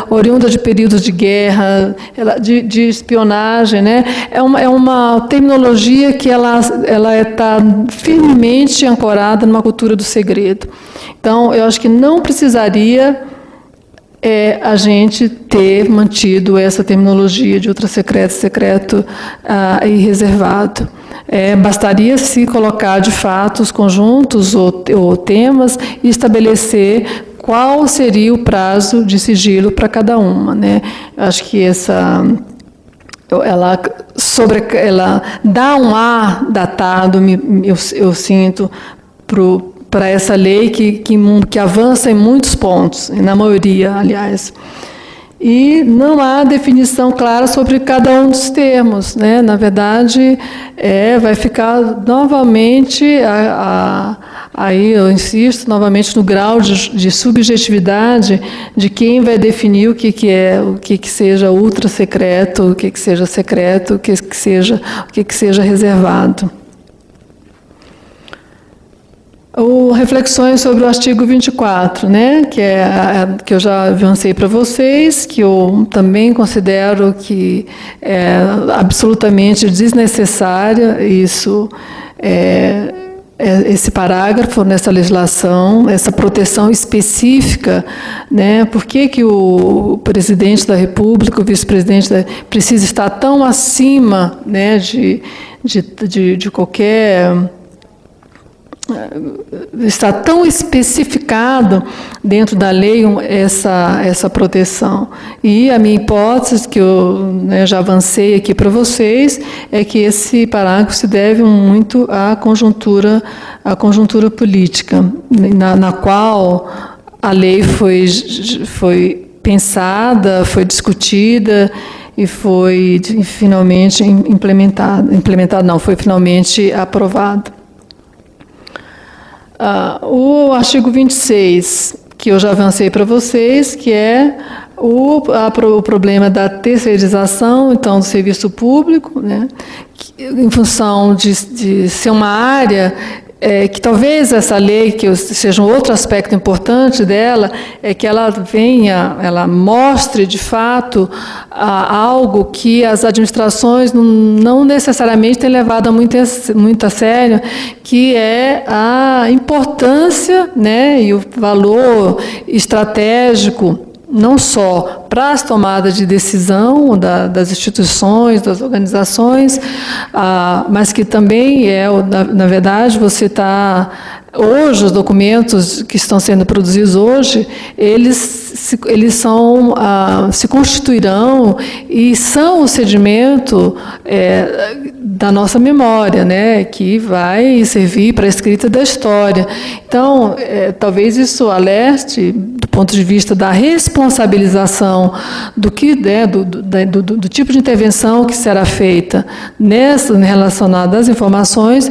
oriunda de períodos de guerra, de espionagem, né? É uma terminologia que ela está firmemente ancorada numa cultura do segredo. Então, eu acho que não precisaria a gente ter mantido essa terminologia de ultrasecreto, secreto e reservado. Bastaria se colocar, de fato, os conjuntos ou temas e estabelecer qual seria o prazo de sigilo para cada uma, né? Acho que ela dá um ar datado, eu sinto, para essa lei que avança em muitos pontos, na maioria, aliás. E não há definição clara sobre cada um dos termos, né? Na verdade, vai ficar novamente, aí eu insisto novamente no grau de subjetividade de quem vai definir o que seja ultra secreto, o que seja secreto, o que seja reservado. Reflexões sobre o artigo 24, né, que eu já avancei para vocês, que eu também considero que é absolutamente desnecessária esse parágrafo nessa legislação, essa proteção específica, né? Por que o presidente da República, o vice-presidente precisa estar tão acima, né, de qualquer... Está tão especificado dentro da lei essa proteção. E a minha hipótese, que eu já avancei aqui para vocês, é que esse parágrafo se deve muito à conjuntura política, na qual a lei foi pensada, foi discutida e foi finalmente foi finalmente aprovada. O artigo 26, que eu já avancei para vocês, que é o problema da terceirização, então, do serviço público, né, em função de ser uma área que talvez essa lei, que seja um outro aspecto importante dela, é que ela mostre, de fato, algo que as administrações não necessariamente têm levado muito a sério, que é a importância, né, e o valor estratégico, não só para as tomadas de decisão das instituições, das organizações, mas que também na verdade, você está... Hoje, os documentos que estão sendo produzidos hoje, eles se constituirão e são o sedimento da nossa memória, né, que vai servir para a escrita da história. Então, talvez isso alerte, do ponto de vista da responsabilização do tipo de intervenção que será feita relacionada às informações,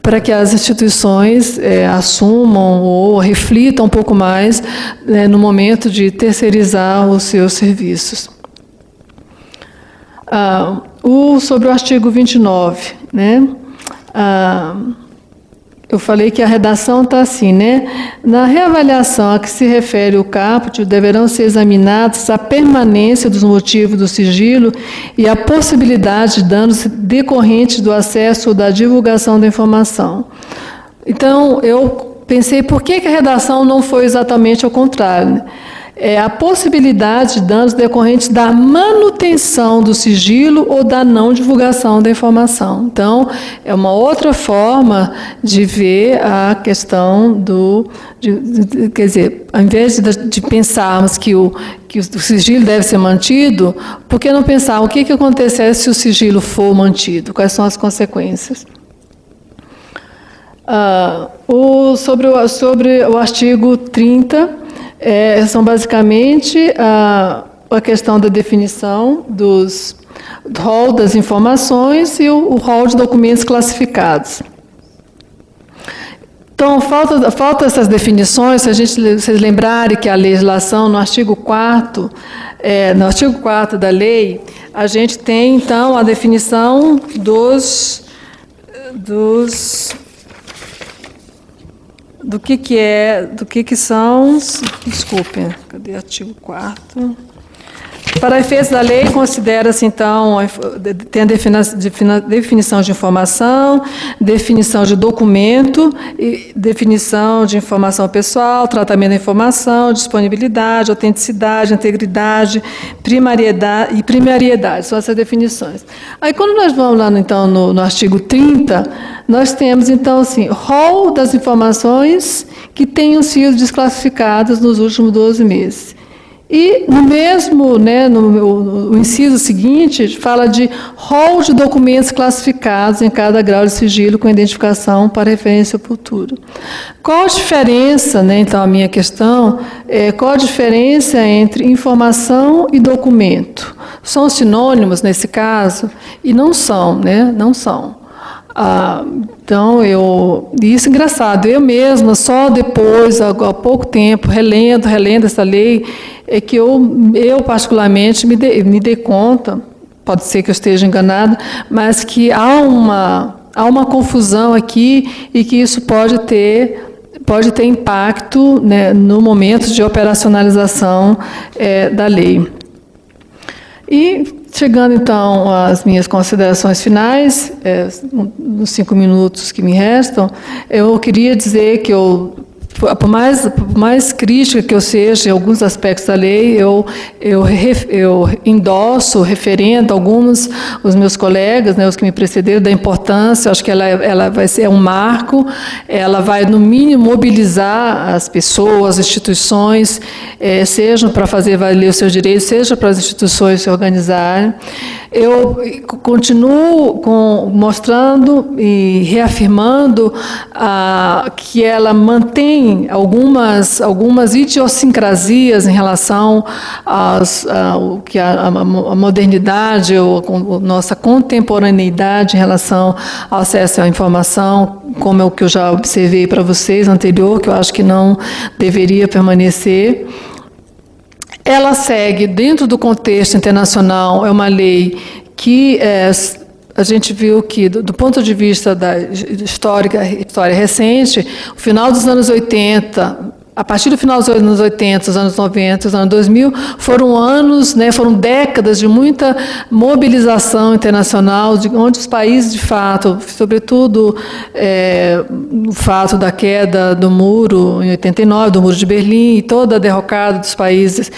para que as instituições assumam ou reflitam um pouco mais, né, no momento de terceirizar os seus serviços. Sobre o artigo 29, né? Eu falei que a redação está assim, né? Na reavaliação a que se refere o caput, deverão ser examinados a permanência dos motivos do sigilo e a possibilidade de danos decorrentes do acesso ou da divulgação da informação. Então, eu pensei, por que a redação não foi exatamente ao contrário, né? A possibilidade de danos decorrentes da manutenção do sigilo ou da não divulgação da informação. Então, é uma outra forma de ver a questão quer dizer, ao invés de pensarmos que o sigilo deve ser mantido, por que não pensar o que acontece se o sigilo for mantido? Quais são as consequências? Sobre o artigo 30, são basicamente a questão da definição do rol das informações e o rol de documentos classificados. Então, falta essas definições, se vocês lembrarem que a legislação, no artigo 4º, da lei, a gente tem, então, a definição do que são, desculpem, cadê o artigo 4º? Para efeitos da lei, considera-se, então, tem a definição de informação, definição de documento, definição de informação pessoal, tratamento da informação, disponibilidade, autenticidade, integridade, primariedade, são essas definições. Aí, quando nós vamos lá, então, no artigo 30, nós temos, então, assim, rol das informações que tenham sido desclassificadas nos últimos 12 meses. E no mesmo, né, no inciso seguinte, fala de rol de documentos classificados em cada grau de sigilo com identificação para referência futura. Qual a diferença, né, então a minha questão qual a diferença entre informação e documento? São sinônimos nesse caso? E não são, né, não são. Então, isso é engraçado, eu mesma, só depois, há pouco tempo, relendo essa lei, é que eu particularmente, me dei conta, pode ser que eu esteja enganada, mas que há uma confusão aqui e que isso pode ter impacto, né, no momento de operacionalização da lei. E, chegando, então, às minhas considerações finais, nos 5 minutos que me restam, eu queria dizer que por mais crítica que eu seja em alguns aspectos da lei, eu endosso, referendo os meus colegas, né, os que me precederam, da importância. Acho que ela vai ser um marco, ela vai, no mínimo, mobilizar as pessoas, as instituições, sejam para fazer valer os seus direitos, seja para as instituições se organizarem. Eu continuo mostrando e reafirmando que ela mantém algumas idiosincrasias em relação ao que a modernidade ou a nossa contemporaneidade em relação ao acesso à informação, como é o que eu já observei para vocês anterior, que eu acho que não deveria permanecer. Ela segue, dentro do contexto internacional, é uma lei que a gente viu que, do ponto de vista da história recente, o final dos anos 80, a partir do final dos anos 80, os anos 90, os anos 2000, foram anos, né, foram décadas de muita mobilização internacional, onde os países, de fato, sobretudo o fato da queda do muro em 89, do muro de Berlim, e toda a derrocada dos países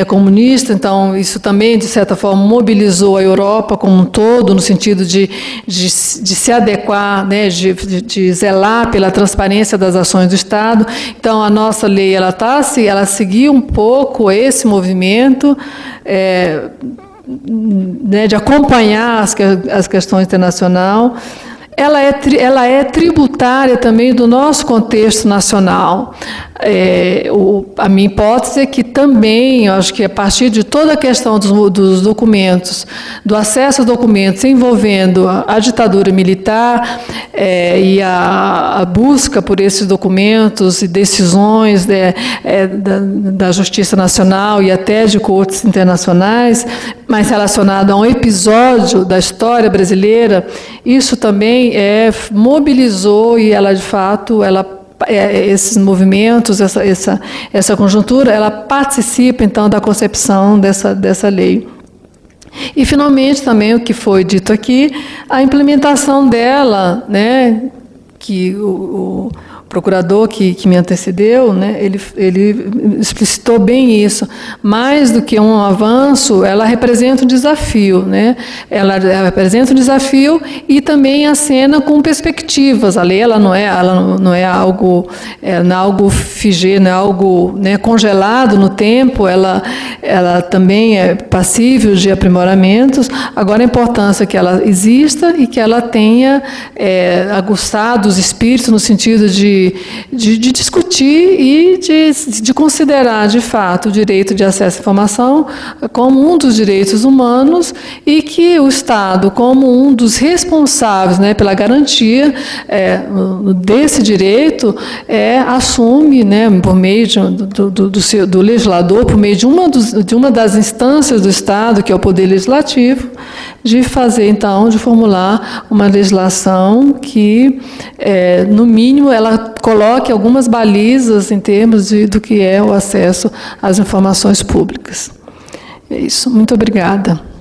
comunistas, então isso também, de certa forma, mobilizou a Europa como um todo, no sentido de se adequar, né, de zelar pela transparência das ações do Estado. Então, a nossa lei ela seguiu um pouco esse movimento né, de acompanhar as questões internacionais. Ela é tributária também do nosso contexto nacional. A minha hipótese é que também, eu acho que a partir de toda a questão dos documentos, do acesso a documentos envolvendo a ditadura militar e a busca por esses documentos e decisões da Justiça Nacional e até de cortes internacionais, mas relacionado a um episódio da história brasileira, isso também mobilizou e ela, de fato, esses movimentos, essa conjuntura, ela participa, então, da concepção dessa lei. E, finalmente, também o que foi dito aqui, a implementação dela, né, que o procurador que me antecedeu, né, ele explicitou bem isso. Mais do que um avanço, ela representa um desafio, né? Ela representa um desafio e também acena com perspectivas. A lei ela não é algo figê, não é algo, né, congelado no tempo. Ela também é passível de aprimoramentos. Agora, a importância que ela exista e que ela tenha aguçado os espíritos no sentido de discutir e de considerar, de fato, o direito de acesso à informação como um dos direitos humanos e que o Estado, como um dos responsáveis, né, pela garantia desse direito, assume, né, por meio do legislador, por meio de uma das instâncias do Estado, que é o Poder Legislativo, de fazer, então, de formular uma legislação que, no mínimo, ela coloque algumas balizas em termos do que é o acesso às informações públicas. É isso. Muito obrigada.